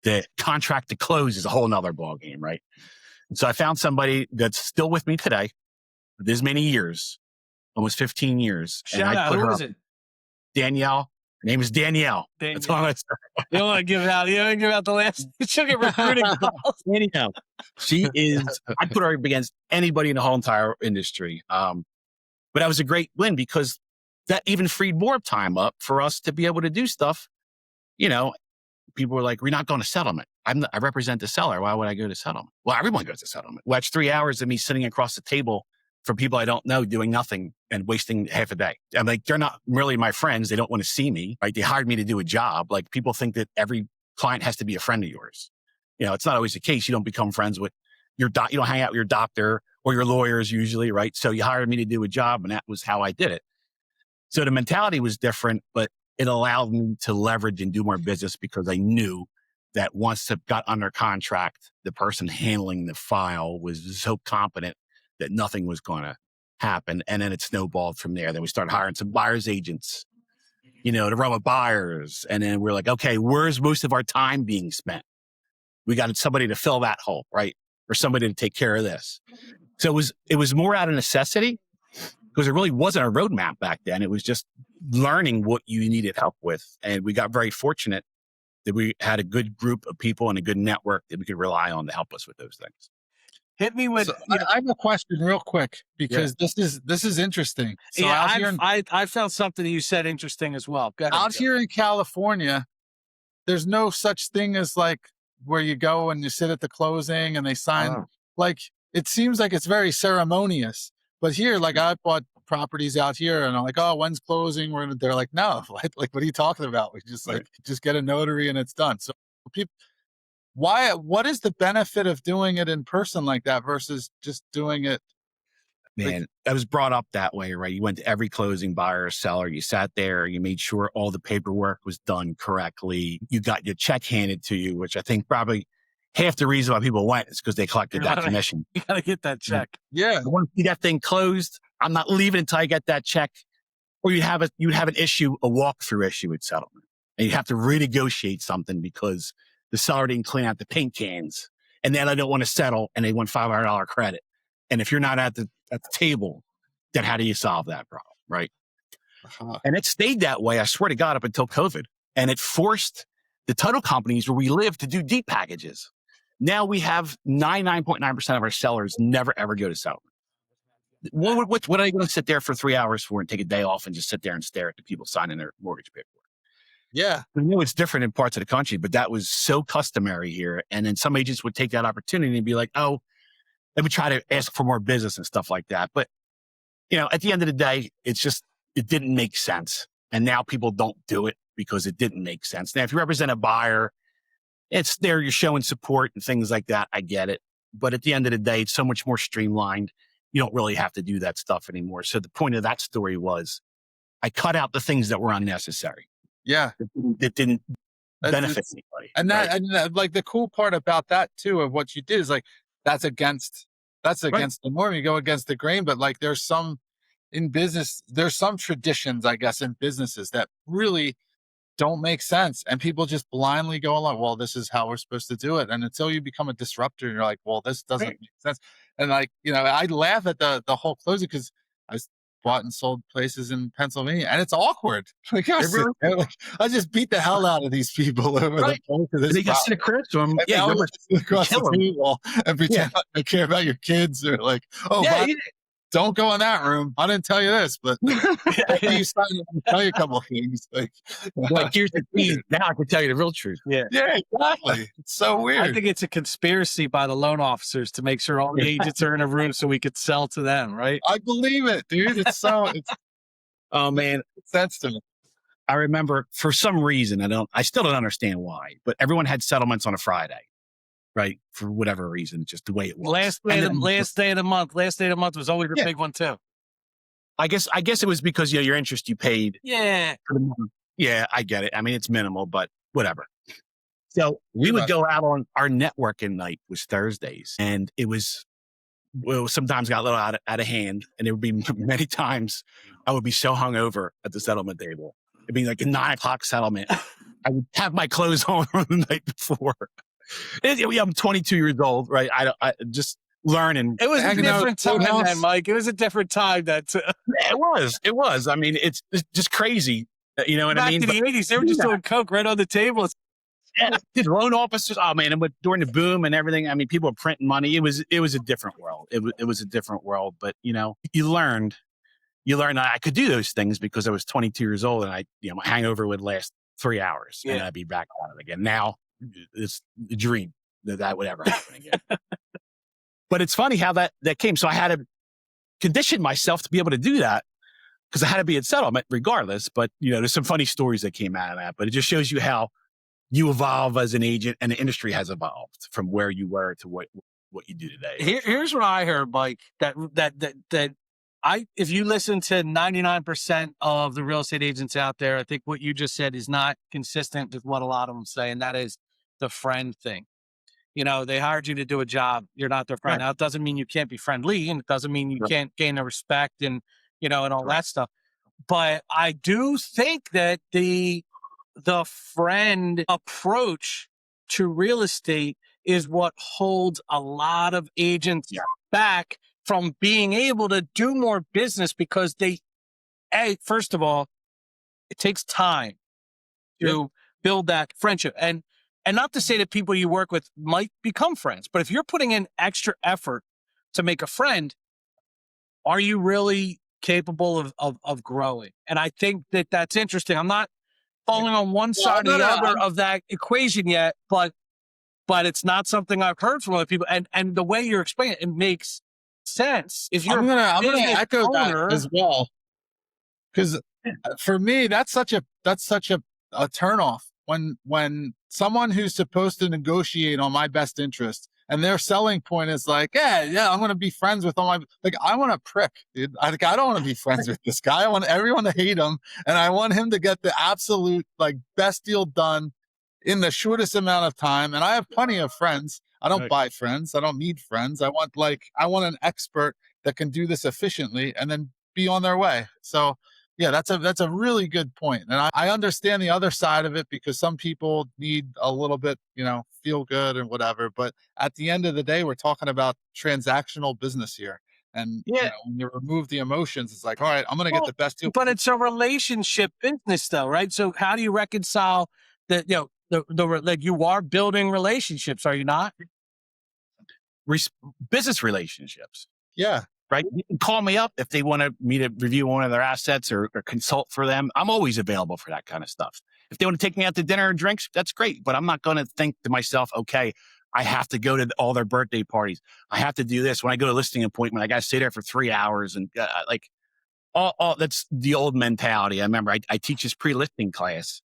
the contract to close is a whole nother ballgame, right? And so I found somebody that's still with me today, this many years, almost 15 years. Shout and I out. put Who her is up. it? Danielle. Her name is Danielle. That's all I said. You don't want to give out. You don't give out the last. She'll get recruiting calls. Danielle. She is. I put her up against anybody in the whole entire industry. But that was a great win, because that even freed more time up for us to be able to do stuff. You know, people were like, "We're not going to settlement. I represent the seller. Why would I go to settlement?" Well, everyone goes to settlement. Well, that's 3 hours of me sitting across the table from people I don't know, doing nothing and wasting half a day. I'm like, they're not really my friends. They don't want to see me, right? They hired me to do a job. Like, people think that every client has to be a friend of yours. You know, it's not always the case. You don't become friends with you don't hang out with your doctor or your lawyers usually, right? So you hired me to do a job, and that was how I did it. So the mentality was different, but it allowed me to leverage and do more business, because I knew that once it got under contract, the person handling the file was so competent that nothing was going to happen. And then it snowballed from there. Then we started hiring some buyer's agents, you know, to run with buyers. And then we're like, okay, where's most of our time being spent? We got somebody to fill that hole, right? Or somebody to take care of this. So it was more out of necessity, because it really wasn't a roadmap back then. It was just learning what you needed help with. And we got very fortunate that we had a good group of people and a good network that we could rely on to help us with those things. Hit me with. So I have a question real quick, because this is interesting. So yeah, I found something that you said interesting as well. Go ahead, out Joe. here in California, there's no such thing as like where you go and you sit at the closing and they sign. Like, it seems like it's very ceremonious. But here, like, I bought properties out here, and I'm like, oh, when's closing? They're like, no, like, what are you talking about? We just just get a notary and it's done. So people, what is the benefit of doing it in person like that versus just doing it? Man, I was brought up that way, right? You went to every closing, buyer or seller. You sat there, you made sure all the paperwork was done correctly. You got your check handed to you, which I think probably half the reason why people went is because they collected that commission. You got to get that check. Yeah. Once you get that thing closed, I'm not leaving until I get that check. Or you'd have an issue, a walkthrough issue with settlement. And you'd have to renegotiate something because the seller didn't clean out the paint cans. And then I don't want to settle, and they want $500 credit. And if you're not at the table, then how do you solve that problem, right? And it stayed that way, I swear to God, up until COVID. And it forced the title companies where we live to do deep packages. Now we have 99.9% of our sellers never, ever go to settlement. What are they going to sit there for 3 hours for and take a day off and just sit there and stare at the people signing their mortgage paperwork? Yeah. I know it's different in parts of the country, but that was so customary here. And then some agents would take that opportunity and be like, oh, let me try to ask for more business and stuff like that. But, you know, at the end of the day, it didn't make sense. And now people don't do it because it didn't make sense. Now, if you represent a buyer, it's there, you're showing support and things like that. I get it. But at the end of the day, it's so much more streamlined. You don't really have to do that stuff anymore. So the point of that story was I cut out the things that were unnecessary. Yeah. That didn't benefit anybody. And and like the cool part about that too, of what you did is like, that's against the norm. You go against the grain, but like there's some traditions, I guess, in businesses that really don't make sense. And people just blindly go along, well, this is how we're supposed to do it. And until you become a disruptor and you're like, well, this doesn't make sense. And like, you know, I laugh at the whole closing because I bought and sold places in Pennsylvania and it's awkward. Like, I just beat the hell out of these people over the phone to this. They can sit across to them. Yeah, across the table and pretend I care about your kids, or like, don't go in that room. I didn't tell you this, but you tell you a couple of things. Like here's the key. Now I can tell you the real truth. Yeah, exactly. It's so weird. I think it's a conspiracy by the loan officers to make sure all the agents are in a room so we could sell to them, right? I believe it, dude. Oh man, that's to me. I remember for some reason, I still don't understand why, but everyone had settlements on a Friday. right? For whatever reason, just the way it was. Last day of the month was always a big one too. I guess it was because, your interest you paid. Yeah. Yeah, I get it. I mean, it's minimal, but whatever. So we would go out on our networking night was Thursdays, and it was, sometimes got a little out of hand, and there would be many times I would be so hungover at the settlement table. It'd be like a 9:00 settlement. I would have my clothes on the night before. I'm 22 years old, right? I just learning. It was a different time then, Mike. It was a different time. Yeah, it was. I mean, it's just crazy. You know what I mean? Back in the 80s, they were just doing coke right on the table. Yeah, loan officers. Oh man, and during the boom and everything, I mean, people were printing money. It was a different world. It was a different world. But you learned I could do those things because I was 22 years old, and my hangover would last 3 hours, and I'd be back on it again. Now it's a dream that would ever happen again. But it's funny how that came. So I had to condition myself to be able to do that because I had to be at settlement regardless. But there's some funny stories that came out of that. But it just shows you how you evolve as an agent, and the industry has evolved from where you were to what you do today. Here's what I heard, Mike, that if you listen to 99% of the real estate agents out there, I think what you just said is not consistent with what a lot of them say. And that is the friend thing. They hired you to do a job. You're not their friend. Right. Now, it doesn't mean you can't be friendly, and it doesn't mean you can't gain their respect and and all that stuff. But I do think that the friend approach to real estate is what holds a lot of agents back from being able to do more business because first of all, it takes time to build that friendship. And not to say that people you work with might become friends, but if you're putting in extra effort to make a friend, are you really capable of growing? And I think that that's interesting. I'm not falling on one side or the other of that equation yet, but it's not something I've heard from other people. And the way you're explaining it makes sense. If you're I'm gonna echo that as well, because for me that's such a turnoff when someone who's supposed to negotiate on my best interest and their selling point is like, I'm going to be friends with all my, I want to prick, dude. I don't want to be friends with this guy. I want everyone to hate him. And I want him to get the absolute best deal done in the shortest amount of time. And I have plenty of friends. I don't buy friends. I don't need friends. I want an expert that can do this efficiently and then be on their way. So yeah, that's a really good point. And I understand the other side of it because some people need a little bit, feel good and whatever. But at the end of the day, we're talking about transactional business here. And when you remove the emotions, it's like, all right, I'm going to get the best deal. But it's a relationship business though, right? So how do you reconcile that, you are building relationships, are you not? Business relationships. Yeah. Right. You can call me up if they want me to review one of their assets or consult for them. I'm always available for that kind of stuff. If they want to take me out to dinner and drinks, that's great. But I'm not going to think to myself, okay, I have to go to all their birthday parties. I have to do this. When I go to a listing appointment, I got to stay there for 3 hours. And all that's the old mentality. I remember I teach this pre-listing class.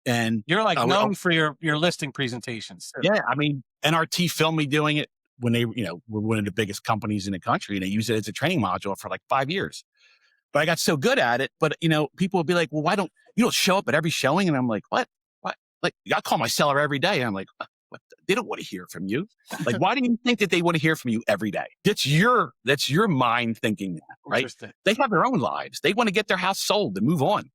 And you're known for your listing presentations. Yeah. I mean, NRT filmed me doing it when they, were one of the biggest companies in the country, and they use it as a training module for 5 years. But I got so good at it. But, people would be like, well, why don't you show up at every showing? And I'm like, what? I call my seller every day. And I'm like, what? They don't want to hear from you. Why do you think that they want to hear from you every day? That's your mind thinking that, right? They have their own lives. They want to get their house sold and move on.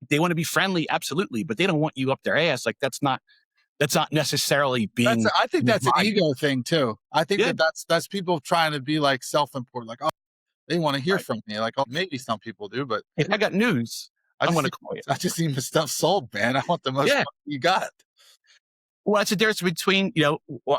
They want to be friendly. Absolutely. But they don't want you up their ass. That's not necessarily being. I think that's an ego thing too. I think that's people trying to be self-important. They want to hear from me. Maybe some people do, but if I got news, I'm going to call you. I just need the stuff sold, man. I want the most money you got. Well, that's the difference between,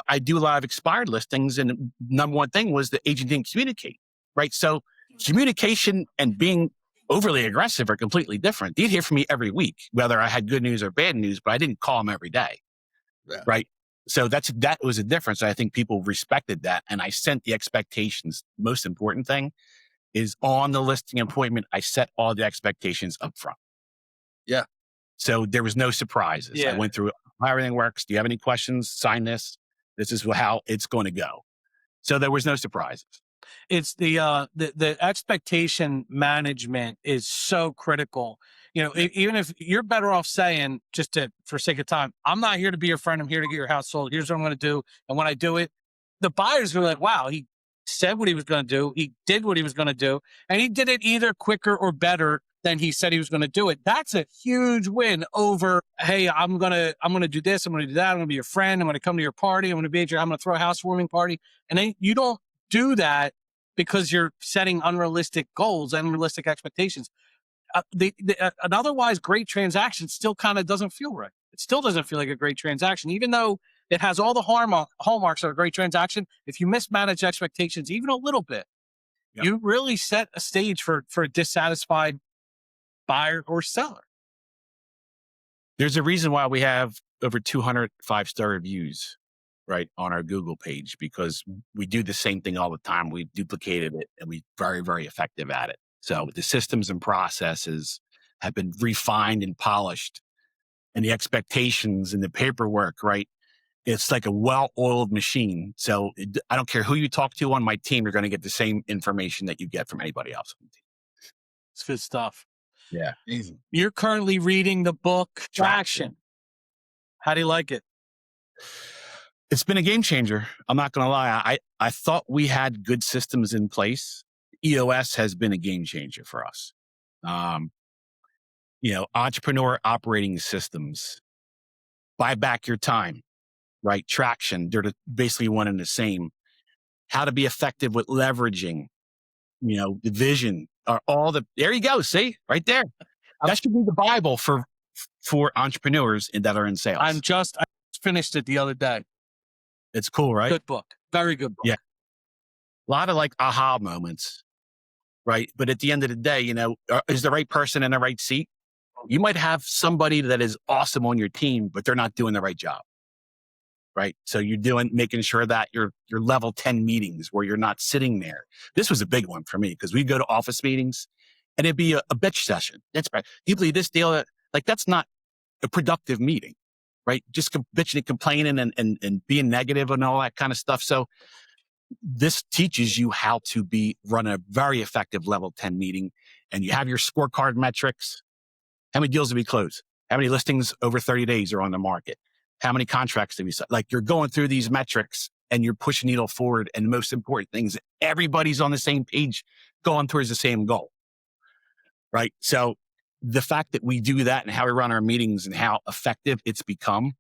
I do a lot of expired listings, and the number one thing was the agent didn't communicate, right? So communication and being overly aggressive are completely different. They'd hear from me every week, whether I had good news or bad news, but I didn't call them every day. Yeah. Right. So that was a difference. I think people respected that. And I sent the expectations. Most important thing is on the listing appointment, I set all the expectations up front. Yeah. So there was no surprises. I went through how everything works. Do you have any questions? Sign this. This is how it's going to go. So there was no surprises. It's the expectation management is so critical. Even if you're better off saying, for sake of time, I'm not here to be your friend. I'm here to get your house sold. Here's what I'm going to do. And when I do it, the buyers are like, wow, he said what he was going to do. He did what he was going to do. And he did it either quicker or better than he said he was going to do it. That's a huge win over, hey, I'm going to do this. I'm going to do that. I'm going to be your friend. I'm going to come to your party. I'm going to throw a housewarming party. And then you don't do that because you're setting unrealistic goals, unrealistic expectations. An otherwise great transaction still kind of doesn't feel right. It still doesn't feel like a great transaction, even though it has all the hallmarks of a great transaction. If you mismanage expectations even a little bit, you really set a stage for a dissatisfied buyer or seller. There's a reason why we have over 200 5-star reviews, right, on our Google page, because we do the same thing all the time. We've duplicated it and we're very, very effective at it. So the systems and processes have been refined and polished, and the expectations and the paperwork, right? It's like a well-oiled machine. So I don't care who you talk to on my team, you're going to get the same information that you get from anybody else on the team. It's good stuff. Yeah. Easy. You're currently reading the book Traction. How do you like it? It's been a game changer. I'm not going to lie. I thought we had good systems in place. EOS has been a game changer for us. Entrepreneur operating systems, buy back your time, right? Traction, they're basically one and the same. How to be effective with leveraging, the vision, there you go. See, right there. That should be the Bible for entrepreneurs that are in sales. I just finished it the other day. It's cool, right? Good book. Very good book. Yeah. A lot of aha moments, right? But at the end of the day, is the right person in the right seat? You might have somebody that is awesome on your team, but they're not doing the right job, right? So you're making sure that your level 10 meetings where you're not sitting there. This was a big one for me because we go to office meetings and it'd be a bitch session. That's right. You believe this deal? That's not a productive meeting, right? Just bitching and complaining and being negative and all that kind of stuff. So this teaches you how to run a very effective level 10 meeting, and you have your scorecard metrics. How many deals did we close? How many listings over 30 days are on the market? How many contracts did we sign? You're going through these metrics and you're pushing the needle forward. And the most important thing is everybody's on the same page going towards the same goal, right? So the fact that we do that and how we run our meetings and how effective it's become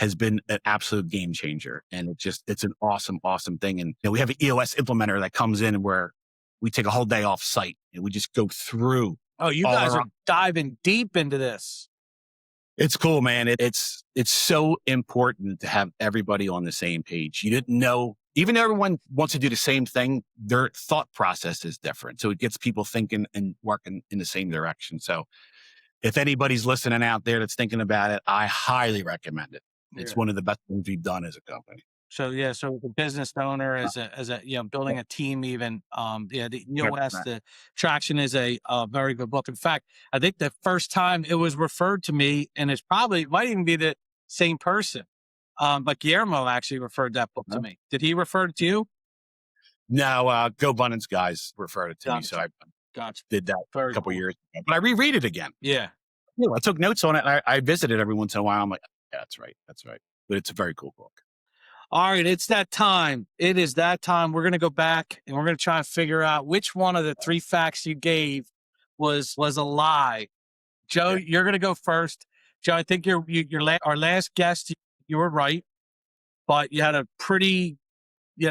has been an absolute game changer. And it's an awesome, awesome thing. And we have an EOS implementer that comes in where we take a whole day off site and we just go through. Oh, you guys are diving deep into this. It's cool, man. It's so important to have everybody on the same page. You didn't know, even though everyone wants to do the same thing, their thought process is different. So it gets people thinking and working in the same direction. So if anybody's listening out there that's thinking about it, I highly recommend it. It's one of the best things we've done as a company. So the business owner, as a building a team, even the EOS, the Traction is a very good book. In fact, I think the first time it was referred to me, and might even be the same person, but Guillermo actually referred that book to me. Did he refer it to you? No, Go Abundance guys referred it to me, so I did that a couple years ago. But I reread it again. Yeah, I took notes on it. I visited every once in a while. I'm like, yeah, that's right. But it's a very cool book. All right, it's that time. It is that time. We're going to go back and we're going to try and figure out which one of the 3 facts you gave was a lie. Joe, you're going to go first. Joe, I think our last guest, you were right, but you had a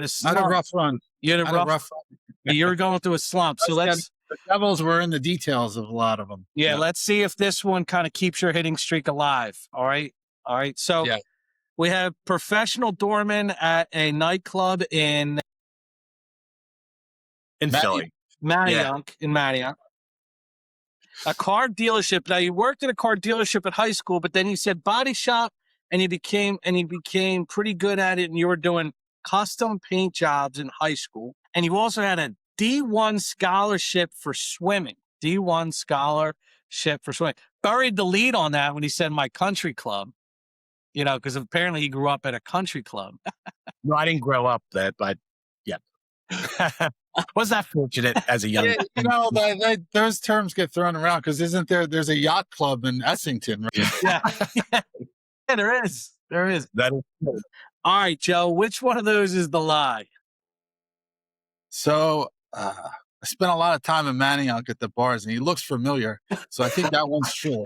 slump. Not a rough run. You had a rough run. You were going through a slump. So the devils were in the details of a lot of them. Yeah, let's see if this one kind of keeps your hitting streak alive. All right. So we have professional doorman at a nightclub in Philly. Manayunk. A car dealership. Now you worked at a car dealership at high school, but then you said body shop and you became pretty good at it, and you were doing custom paint jobs in high school. And you also had a D1 scholarship for swimming. Buried the lead on that when he said my country club. because apparently he grew up at a country club. No, I didn't grow up that, but yeah. Was that fortunate as a young Yeah, those terms get thrown around because there's a yacht club in Essington, right? Yeah. Yeah, there is. There is. That is true. All right, Joe, which one of those is the lie? So I spent a lot of time in Manioc at the bars, and he looks familiar. So I think that one's true.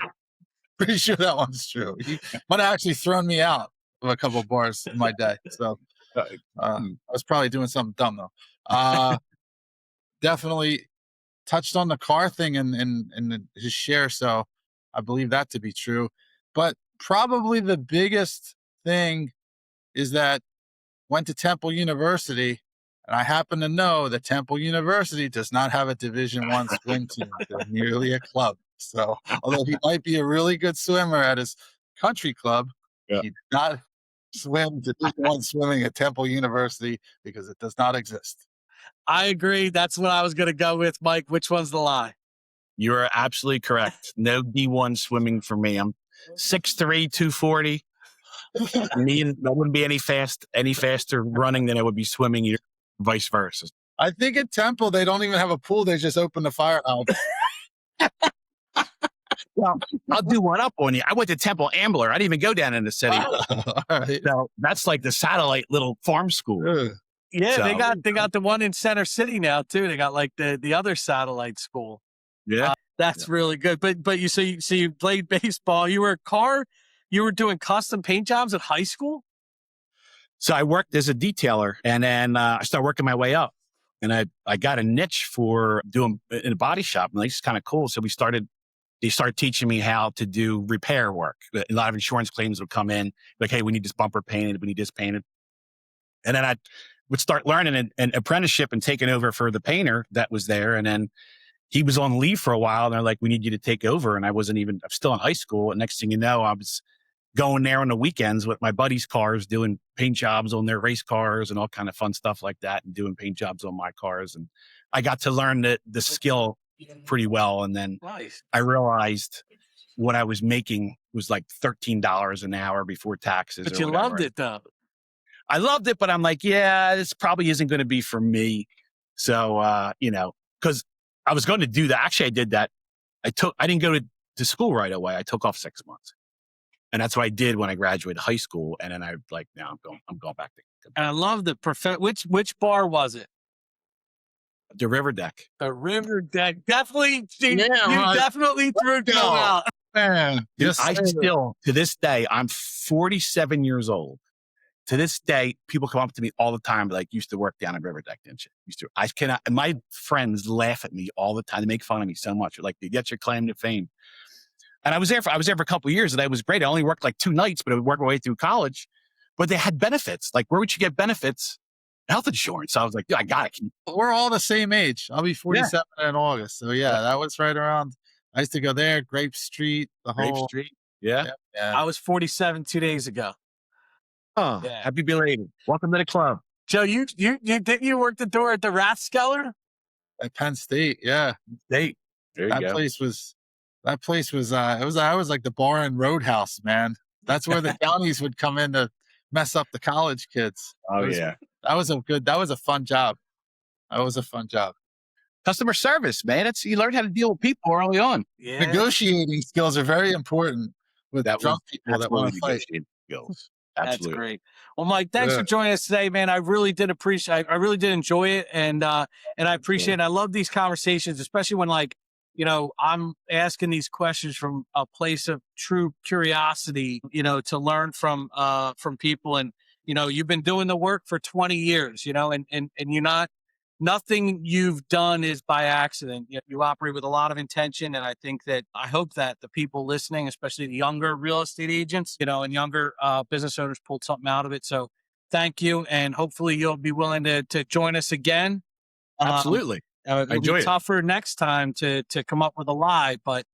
Pretty sure that one's true. He might have actually thrown me out of a couple of bars in my day. So I was probably doing something dumb though. Definitely touched on the car thing and his share. So I believe that to be true. But probably the biggest thing is that went to Temple University, and I happen to know that Temple University does not have a Division I swim team. They're merely a club. So although he might be a really good swimmer at his country club, he did not swim Division I swimming at Temple University because it does not exist. I agree. That's what I was going to go with, Mike. Which one's the lie? You are absolutely correct. No D1 swimming for me. I'm 6'3", 240. Me and that wouldn't be any faster running than I would be swimming, either, vice versa. I think at Temple they don't even have a pool; they just open the fire valve. Well, I'll do one up on you. I went to Temple Ambler. I didn't even go down in the city. All right. So that's like the satellite little farm school. Ugh. Yeah, So- they got the one in Center City now too. They got like the other satellite school. Yeah. That's really good. But you played baseball. You were doing custom paint jobs at high school? So I worked as a detailer, and then I started working my way up. And I got a niche for doing in a body shop, and it's kind of cool. So they started teaching me how to do repair work. A lot of insurance claims would come in, like, hey, we need this bumper painted, we need this painted. And then I would start learning an apprenticeship and taking over for the painter that was there. And then he was on leave for a while, and they're like, we need you to take over. And I'm still in high school. And next thing you know, I was going there on the weekends with my buddies' cars, doing paint jobs on their race cars and all kind of fun stuff like that, and doing paint jobs on my cars. And I got to learn the skill pretty well. And then Nice. I realized what I was making was like $13 an hour before taxes. But or you whatever. loved it though. I loved it, but I'm like, yeah, this probably isn't going to be for me. So, because I was going to do that. Actually, I did that. I didn't go to school right away. I took off 6 months. And that's what I did when I graduated high school. And then now I'm going back to And I love the which bar was it? the river deck. The River Deck. Definitely, you right. definitely threw Joe go. out. Man, Dude, I still, to this day, I'm 47 years old. To this day, people come up to me all the time, like, used to work down at River Deck, didn't you? I cannot, and my friends laugh at me all the time. They make fun of me so much. They're like, you get your claim to fame. And I was there for a couple of years, and it was great. I only worked like 2 nights, but I would work my way through college. But they had benefits. Like, where would you get benefits? Health insurance. So I was like, I got it. we're all the same age. I'll be 47 in August. So yeah, that was right around. I used to go there, Grape Street, the Grape whole. Street. Yeah. Yeah. I was 47 2 days ago. Oh, Yeah. happy belated. Welcome to the club. Joe, you didn't you work the door at the Rathskeller? At Penn State. Yeah. There you That go. place was I was like the bar and Roadhouse, man. That's where the counties would come in to mess up the college kids. Oh, It was- yeah. That was a fun job. That was a fun job. Customer service, man. You learn how to deal with people early on. Yeah. Negotiating skills are very important with drunk people That's that where want we to fight. negotiate skills. That's Absolutely. great. Well, Mike, thanks for Yeah. joining us today, man. I really did appreciate. I really did enjoy it, and I appreciate it. I love these conversations, especially when, like, I'm asking these questions from a place of true curiosity. To learn from people, and you've been doing the work for 20 years. And you're nothing you've done is by accident. You operate with a lot of intention. And I hope that the people listening, especially the younger real estate agents, and younger business owners, pulled something out of it. So thank you. And hopefully you'll be willing to join us again. Absolutely. It'll enjoy be it. tougher next time to come up with a lie, but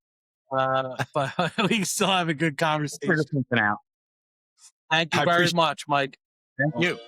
we still have a good conversation. Figure something out. Thank you I very appreciate- much, Mike. Thank you.